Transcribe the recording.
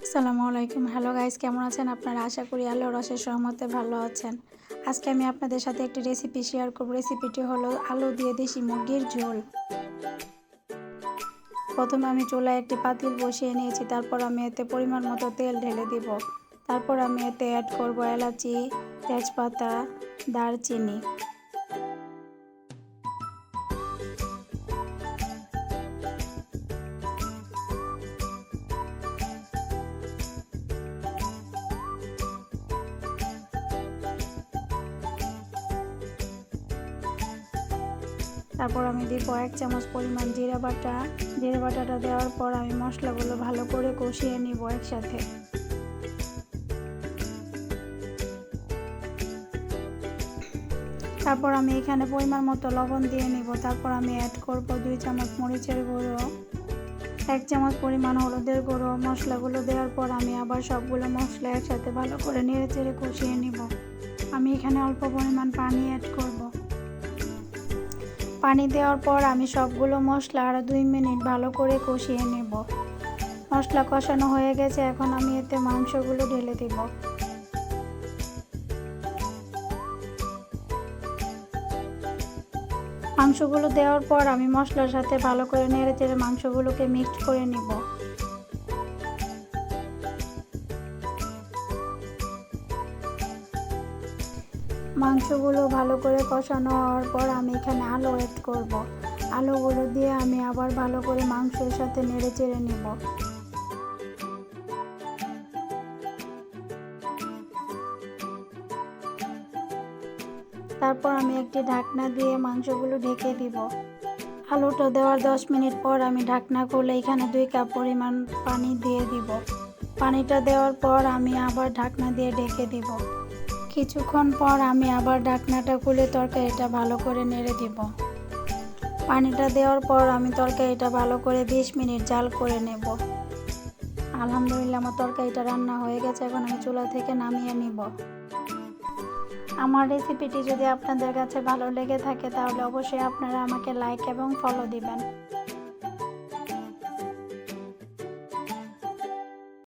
আসসালামু আলাইকুম। Hello guys, কেমন আছেন আপনারা? আশা করি আল্লাহর অশেষ রহমতে ভালো আছেন। আজকে আমি আপনাদের সাথে একটি রেসিপি শেয়ার করব। রেসিপিটি হলো আলু দিয়ে দেশি মুরগির ঝোল। প্রথমে আমি চুলায় একটি পাতিল বসিয়ে নিয়েছি, তারপর আমি এতে পরিমাণ মতো তেল ঢেলে দিব। তারপর আমি এতে অ্যাড করব এলাচি, তেজপাতা, দারচিনি। তারপর আমি দিব 1 চামচ পরিমাণ জিরা বাটা। জিরা বাটাটা দেওয়ার পর আমি মশলাগুলো ভালো করে কষিয়ে নিব একসাথে। তারপর আমি এখানে পরিমাণ মতো লবণ দিয়ে নিব। তারপর আমি অ্যাড করব 2 চামচ মরিচের গুঁড়ো, 1 চামচ পরিমাণ হলুদের গুঁড়ো। মশলাগুলো দেওয়ার পর আমি আবার সবগুলো মশলা একসাথে ভালো করে নেড়েচেড়ে কষিয়ে নিব। আমি এখানে অল্প পরিমাণ পানি অ্যাড করব। পানি দেওয়ার পর আমি সবগুলো মশলা আরও 2 মিনিট ভালো করে কষিয়ে নেব। মশলা কষানো হয়ে গেছে, এখন আমি এতে মাংসগুলো ঢেলে দিব। মাংসগুলো দেওয়ার পর আমি মশলার সাথে ভালো করে নেড়েচেড়ে মাংসগুলোকে মিক্সড করে নিব। মাংসগুলো ভালো করে কষানো হওয়ার পর আমি এখানে আলু অ্যাড করব। আলুগুলো দিয়ে আমি আবার ভালো করে মাংসের সাথে নেড়েচেড়ে নিব। তারপর আমি একটি ঢাকনা দিয়ে মাংসগুলো ঢেকে দিব। আলুটা দেওয়ার 10 মিনিট পর আমি ঢাকনা খুলে এখানে 2 কাপ পরিমাণ পানি দিয়ে দিব। পানিটা দেওয়ার পর আমি আবার ঢাকনা দিয়ে ঢেকে দিব। কিছুক্ষণ পর আমি আবার ঢাকনাটা খুলে তরকারিটা ভালো করে নেড়ে দিব। পানিটা দেওয়ার পর আমি তরকারিটা ভালো করে 20 মিনিট জাল করে নেব। আলহামদুলিল্লাহ, আমার তরকারিটা রান্না হয়ে গেছে, এখন আমি চুলা থেকে নামিয়ে নিব। আমার রেসিপিটি যদি আপনাদের কাছে ভালো লেগে থাকে তাহলে অবশ্যই আপনারা আমাকে লাইক এবং ফলো দিবেন।